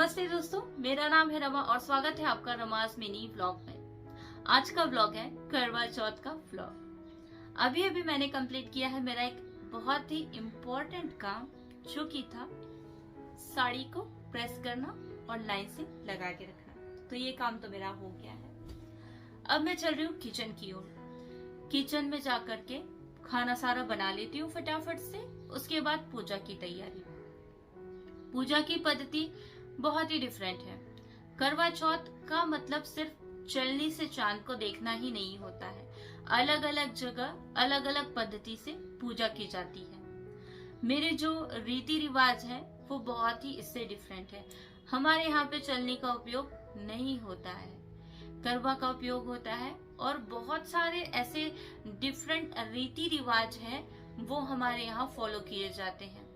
नमस्ते दोस्तों, मेरा नाम है रमा और स्वागत है आपका रमास मिनी व्लॉग में। आज का व्लॉग है करवा चौथ का व्लॉग। अभी अभी मैंने कंप्लीट किया है मेरा एक बहुत ही इम्पोर्टेंट काम, जो कि था साड़ी को प्रेस करना और लाइन से लगा के रखना। तो ये काम तो मेरा हो गया है। अब मैं चल रही हूँ किचन की ओर। किचन में जा करके खाना सारा बना लेती हूँ फटाफट से। उसके बाद पूजा की तैयारी। पूजा की पद्धति बहुत ही डिफरेंट है। करवा चौथ का मतलब सिर्फ चलनी से चांद को देखना ही नहीं होता है। अलग अलग जगह अलग अलग पद्धति से पूजा की जाती है। मेरे जो रीति रिवाज है वो बहुत ही इससे डिफरेंट है। हमारे यहाँ पे चलनी का उपयोग नहीं होता है, करवा का उपयोग होता है। और बहुत सारे ऐसे डिफरेंट रीति रिवाज है वो हमारे यहाँ फॉलो किए जाते हैं।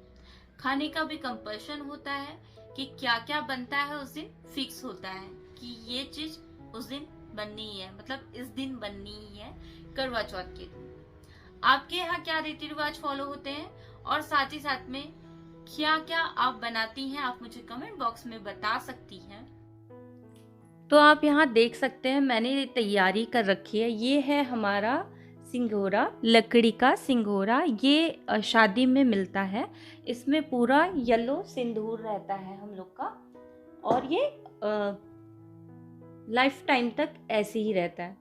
खाने का भी कंपल्शन होता है कि क्या क्या बनता है। उस दिन फिक्स होता है कि ये चीज उस दिन बननी ही है, मतलब इस दिन बननी ही है करवा चौथ के दिन। आपके यहाँ क्या रीति रिवाज फॉलो होते हैं और साथ ही साथ में क्या क्या आप बनाती हैं, आप मुझे कमेंट बॉक्स में बता सकती हैं। तो आप यहाँ देख सकते हैं मैंने तैयारी कर रखी है। ये है हमारा सिंघोरा, लकड़ी का सिंघोरा। ये शादी में मिलता है। इसमें पूरा येलो सिंदूर रहता है हम लोग का, और ये लाइफ टाइम तक ऐसे ही रहता है।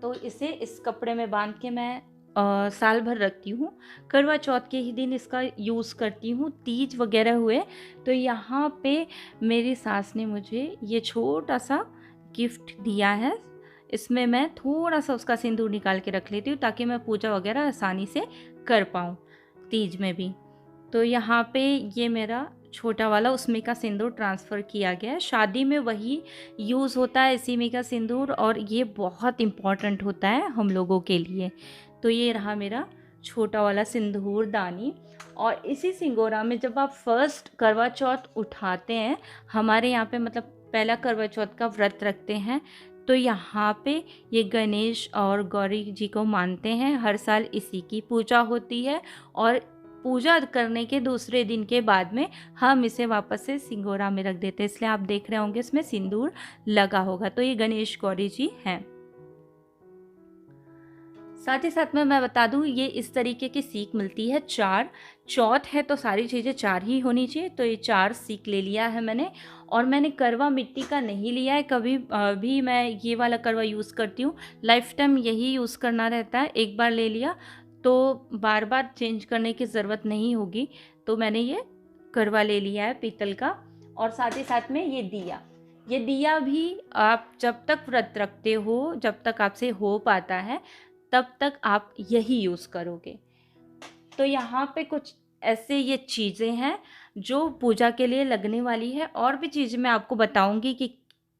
तो इसे इस कपड़े में बांध के मैं साल भर रखती हूँ। करवा चौथ के ही दिन इसका यूज़ करती हूँ। तीज वगैरह हुए तो यहाँ पे मेरी सास ने मुझे ये छोटा सा गिफ्ट दिया है। इसमें मैं थोड़ा सा उसका सिंदूर निकाल के रख लेती हूँ ताकि मैं पूजा वगैरह आसानी से कर पाऊँ तीज में भी। तो यहाँ पे ये मेरा छोटा वाला उसमें का सिंदूर ट्रांसफ़र किया गया है। शादी में वही यूज़ होता है इसी में का सिंदूर, और ये बहुत इम्पॉर्टेंट होता है हम लोगों के लिए। तो ये रहा मेरा छोटा वाला सिंदूर दानी। और इसी सिंगोरा में जब आप फर्स्ट करवा चौथ उठाते हैं, हमारे यहाँ पे मतलब पहला करवा चौथ का व्रत रखते हैं, तो यहाँ पे ये गणेश और गौरी जी को मानते हैं। हर साल इसी की पूजा होती है और पूजा करने के दूसरे दिन के बाद में हम इसे वापस से सिंगोरा में रख देते हैं। इसलिए आप देख रहे होंगे इसमें सिंदूर लगा होगा। तो ये गणेश गौरी जी हैं। साथ ही साथ में मैं बता दूं, ये इस तरीके की सीख मिलती है। 4 चौथ है तो सारी चीज़ें 4 ही होनी चाहिए। तो ये 4 सीख ले लिया है मैंने। और मैंने करवा मिट्टी का नहीं लिया है कभी भी। मैं ये वाला करवा यूज़ करती हूँ, लाइफ टाइम यही यूज़ करना रहता है। एक बार ले लिया तो बार बार चेंज करने की ज़रूरत नहीं होगी। तो मैंने ये करवा ले लिया है पीतल का। और साथ ही साथ में ये दिया भी आप जब तक व्रत रखते हो, जब तक आपसे हो पाता है, तब तक आप यही यूज़ करोगे। तो यहाँ पे कुछ ऐसे ये चीज़ें हैं जो पूजा के लिए लगने वाली है। और भी चीज़ें मैं आपको बताऊंगी कि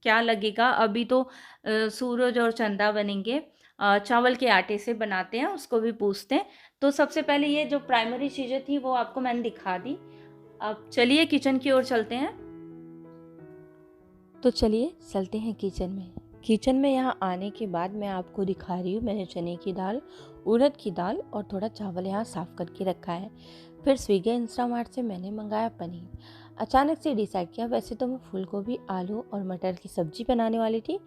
क्या लगेगा। अभी तो सूरज और चंदा बनेंगे। चावल के आटे से बनाते हैं, उसको भी पूछते हैं। तो सबसे पहले ये जो प्राइमरी चीज़ें थी वो आपको मैंने दिखा दी। अब चलिए किचन की ओर चलते हैं। तो चलिए चलते हैं किचन में। किचन में यहाँ आने के बाद मैं आपको दिखा रही हूँ, मैंने चने की दाल, उड़द की दाल और थोड़ा चावल यहाँ साफ़ करके रखा है। फिर स्विगी इंस्टामार्ट से मैंने मंगाया पनीर। अचानक से डिसाइड किया, वैसे तो मैं फूल गोभी, आलू और मटर की सब्ज़ी बनाने वाली थी,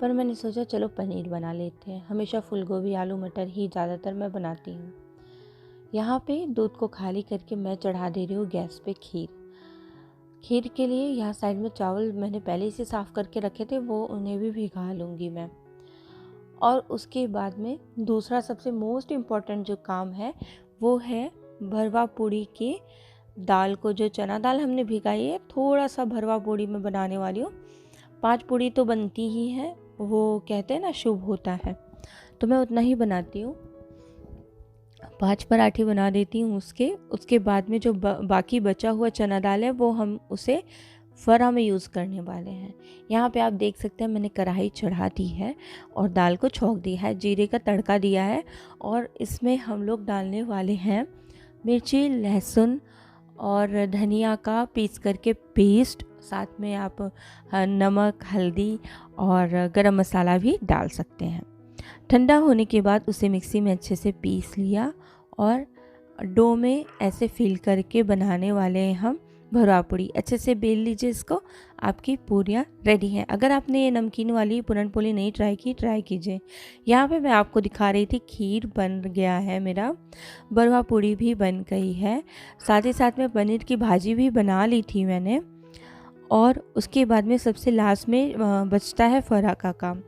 पर मैंने सोचा चलो पनीर बना लेते हैं। हमेशा फूल गोभी, आलू, मटर ही ज़्यादातर मैं बनाती हूँ। यहाँ पे दूध को खाली करके मैं चढ़ा दे रही हूँ गैस पे खीर के लिए। यहाँ साइड में चावल मैंने पहले से साफ़ करके रखे थे, वो उन्हें भी भिगा लूँगी मैं। और उसके बाद में दूसरा सबसे मोस्ट इम्पॉर्टेंट जो काम है वो है भरवा पूड़ी के दाल को, जो चना दाल हमने भिगाई है, थोड़ा सा भरवा पूड़ी में बनाने वाली हूँ। 5 पूड़ी तो बनती ही है, वो कहते हैं ना शुभ होता है, तो मैं उतना ही बनाती हूँ। 5 पराठे बना देती हूँ उसके बाद में जो बाकी बचा हुआ चना दाल है वो हम उसे फरा में यूज़ करने वाले हैं। यहाँ पे आप देख सकते हैं मैंने कढ़ाई चढ़ा दी है और दाल को छौंक दिया है, जीरे का तड़का दिया है। और इसमें हम लोग डालने वाले हैं मिर्ची, लहसुन और धनिया का पीस करके पेस्ट। साथ में आप नमक, हल्दी और गरम मसाला भी डाल सकते हैं। ठंडा होने के बाद उसे मिक्सी में अच्छे से पीस लिया और डो में ऐसे फिल करके बनाने वाले हैं हम भरवा पूड़ी। अच्छे से बेल लीजिए इसको, आपकी पूरियाँ रेडी हैं। अगर आपने ये नमकीन वाली पूरन पोली नहीं ट्राई की, ट्राई कीजिए। यहाँ पे मैं आपको दिखा रही थी खीर बन गया है मेरा, भरवा पूड़ी भी बन गई है, साथ ही साथ में पनीर की भाजी भी बना ली थी मैंने। और उसके बाद में सबसे लास्ट में बचता है फरा का काम।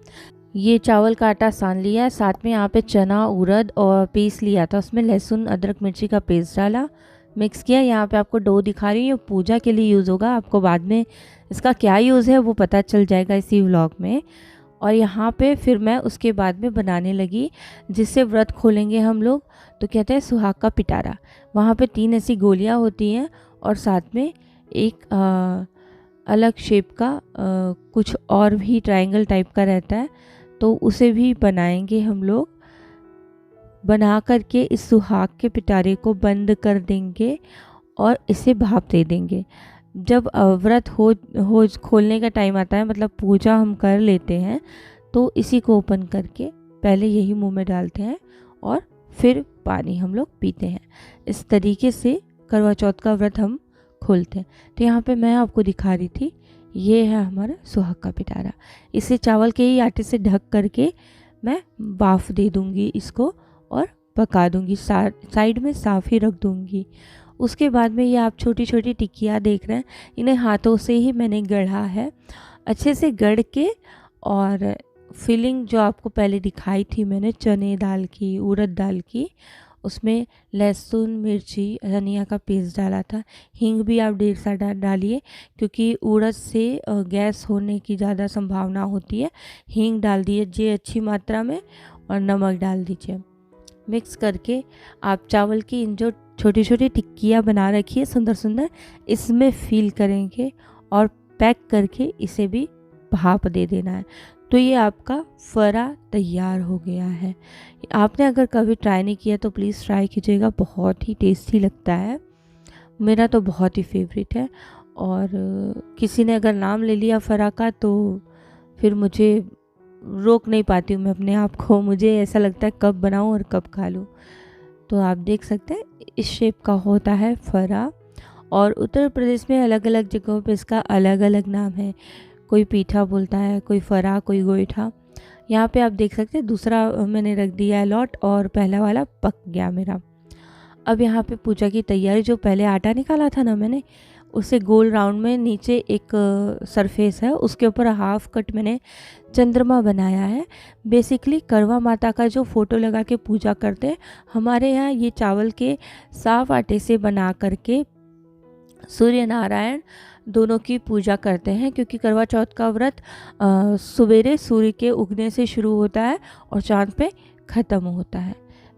ये चावल का आटा सान लिया है, साथ में यहाँ पे चना उड़द और पीस लिया था, उसमें लहसुन अदरक मिर्ची का पेस्ट डाला, मिक्स किया। यहाँ पे आपको डो दिखा रही हूँ, पूजा के लिए यूज़ होगा, आपको बाद में इसका क्या यूज़ है वो पता चल जाएगा इसी व्लॉग में। और यहाँ पे फिर मैं उसके बाद में बनाने लगी, जिससे व्रत खोलेंगे हम लोग तो कहते हैं सुहाग का पिटारा। वहाँ पे 3 ऐसी गोलियाँ होती हैं और साथ में एक अलग शेप का कुछ और भी ट्रायंगल टाइप का रहता है, तो उसे भी बनाएंगे हम लोग। बना करके इस सुहाग के पिटारे को बंद कर देंगे और इसे भाप दे देंगे। जब व्रत हो खोलने का टाइम आता है, मतलब पूजा हम कर लेते हैं, तो इसी को ओपन करके पहले यही मुंह में डालते हैं और फिर पानी हम लोग पीते हैं। इस तरीके से करवा चौथ का व्रत हम खोलते हैं। तो यहाँ पे मैं आपको दिखा रही थी, ये है हमारा सुहाग का पिटारा। इसे चावल के ही आटे से ढक करके मैं भाप दे दूँगी इसको और पका दूँगी, साइड में साफ़ ही रख दूँगी। उसके बाद में ये आप छोटी छोटी टिक्कियाँ देख रहे हैं, इन्हें हाथों से ही मैंने गढ़ा है, अच्छे से गढ़ के। और फिलिंग जो आपको पहले दिखाई थी मैंने चने दाल की, उड़द दाल की, उसमें लहसुन मिर्ची धनिया का पेस्ट डाला था। हींग भी आप 1.5 सा डालिए, क्योंकि उड़द से गैस होने की ज़्यादा संभावना होती है। हींग डाल दीजिए अच्छी मात्रा में और नमक डाल दीजिए। मिक्स करके आप चावल की इन जो छोटी छोटी टिक्कियाँ बना रखी है सुंदर सुंदर, इसमें फिल करेंगे और पैक करके इसे भी भाप दे देना है। तो ये आपका फरा तैयार हो गया है। आपने अगर कभी ट्राई नहीं किया तो प्लीज़ ट्राई कीजिएगा, बहुत ही टेस्टी लगता है। मेरा तो बहुत ही फेवरेट है। और किसी ने अगर नाम ले लिया फरा का तो फिर मुझे रोक नहीं पाती हूँ मैं अपने आप को, मुझे ऐसा लगता है कब बनाऊँ और कब खा लूँ। तो आप देख सकते हैं इस शेप का होता है फरा। और उत्तर प्रदेश में अलग अलग जगहों पे इसका अलग अलग नाम है, कोई पीठा बोलता है, कोई फरा, कोई गोईठा। यहाँ पे आप देख सकते हैं दूसरा मैंने रख दिया है लॉट और पहला वाला पक गया मेरा। अब यहाँ पे पूजा की तैयारी, जो पहले आटा निकाला था ना मैंने, उसे गोल राउंड में नीचे एक सरफेस है, उसके ऊपर हाफ कट मैंने चंद्रमा बनाया है। बेसिकली करवा माता का जो फ़ोटो लगा के पूजा करते हैं, हमारे यहाँ ये चावल के साफ आटे से बना करके सूर्य नारायण दोनों की पूजा करते हैं, क्योंकि करवा चौथ का व्रत सवेरे सूर्य के उगने से शुरू होता है और चांद पे ख़त्म होता है।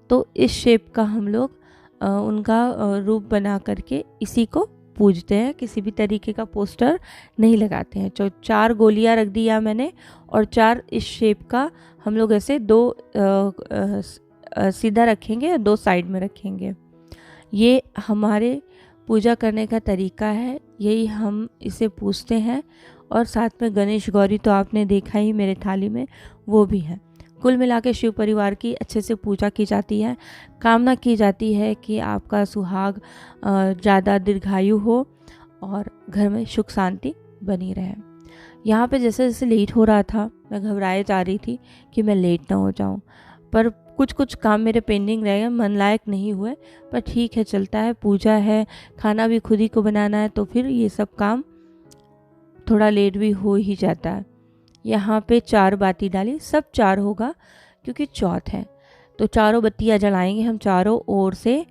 तो इस शेप का हम लोग उनका रूप बना करके इसी को पूजते हैं, किसी भी तरीके का पोस्टर नहीं लगाते हैं। जो 4 गोलियां रख दिया मैंने और 4 इस शेप का हम लोग ऐसे 2 सीधा रखेंगे और 2 साइड में रखेंगे। ये हमारे पूजा करने का तरीका है, यही हम इसे पूजते हैं। और साथ में गणेश गौरी तो आपने देखा ही मेरे थाली में, वो भी है। कुल मिला के शिव परिवार की अच्छे से पूजा की जाती है। कामना की जाती है कि आपका सुहाग ज़्यादा दीर्घायु हो और घर में सुख शांति बनी रहे। यहाँ पे जैसे जैसे लेट हो रहा था, मैं घबराए जा रही थी कि मैं लेट ना हो जाऊँ, पर कुछ कुछ काम मेरे पेंडिंग रह गए, मन लायक नहीं हुए, पर ठीक है, चलता है, पूजा है, खाना भी खुद ही को बनाना है, तो फिर ये सब काम थोड़ा लेट भी हो ही जाता है। यहाँ पे 4 बाती डाली, सब 4 होगा क्योंकि चौथ है, तो चारों बत्तियाँ जलाएंगे हम चारों ओर से।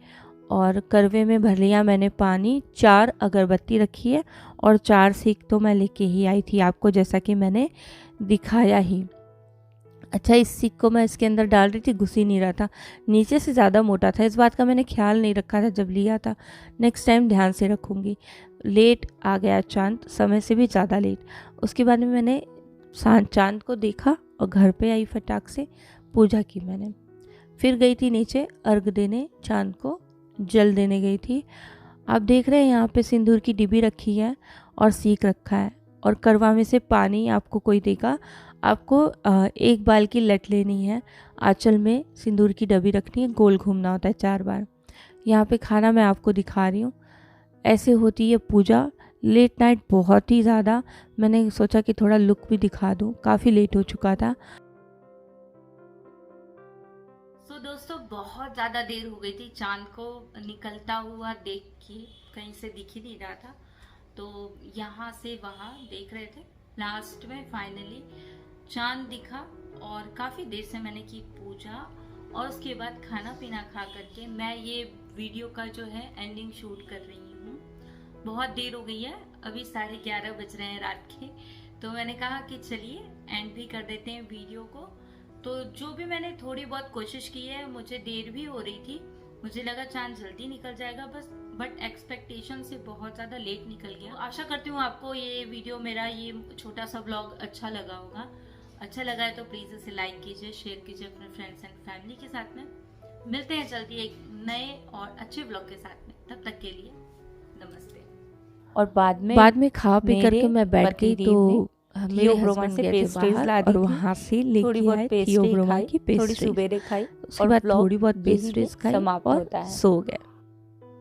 और करवे में भर लिया मैंने पानी, 4 अगरबत्ती रखी है और 4 सीख तो मैं लेके ही आई थी आपको, जैसा कि मैंने दिखाया ही। अच्छा, इस सीख को मैं इसके अंदर डाल रही थी, घुस ही नहीं रहा था, नीचे से ज़्यादा मोटा था, इस बात का मैंने ख्याल नहीं रखा था जब लिया था। नेक्स्ट टाइम ध्यान से रखूँगी। लेट आ गया चांद, समय से भी ज़्यादा लेट। उसके बाद में मैंने चांद को देखा और घर पे आई, फटाक से पूजा की मैंने। फिर गई थी नीचे अर्घ देने, चांद को जल देने गई थी। आप देख रहे हैं यहाँ पे सिंदूर की डिब्बी रखी है और सीख रखा है, और करवा में से पानी आपको कोई देगा। आपको 1 बाल की लट लेनी है, आंचल में सिंदूर की डब्बी रखनी है, गोल घूमना होता है 4 बार। यहाँ पे खाना मैं आपको दिखा रही हूँ, ऐसे होती है पूजा लेट नाइट बहुत ही ज़्यादा। मैंने सोचा कि थोड़ा लुक भी दिखा दूँ, काफ़ी लेट हो चुका था। तो दोस्तों बहुत ज़्यादा देर हो गई थी, चांद को निकलता हुआ देख के कहीं से दिख ही नहीं रहा था, तो यहाँ से वहाँ देख रहे थे। लास्ट में फाइनली चांद दिखा और काफ़ी देर से मैंने की पूजा, और उसके बाद खाना पीना खा करके मैं ये वीडियो का जो है एंडिंग शूट कर रही हूँ। बहुत देर हो गई है, अभी 11:30 बज रहे हैं रात के, तो मैंने कहा कि चलिए एंड भी कर देते हैं वीडियो को। तो जो भी मैंने थोड़ी बहुत कोशिश की है, मुझे देर भी हो रही थी, मुझे लगा चांद जल्दी निकल जाएगा बस, बट एक्सपेक्टेशन से बहुत ज़्यादा लेट निकल गया। आशा करती हूँ आपको ये वीडियो, मेरा ये छोटा सा व्लॉग अच्छा लगा होगा। अच्छा लगा है तो प्लीज़ इसे लाइक कीजिए, शेयर कीजिए अपने फ्रेंड्स एंड फैमिली के साथ में। मिलते हैं जल्दी एक नए और अच्छे व्लॉग के साथ में, तब तक के लिए नमस्ते। और बाद में खा पी करके मैं बैठ गई, तो मेरे हस्बैंड गए थे बाहर और वहाँ से लेके आए थियोब्रोमा की पेस्ट्री। थोड़ी बहुत पेस्ट्रीज खाई और सो गए।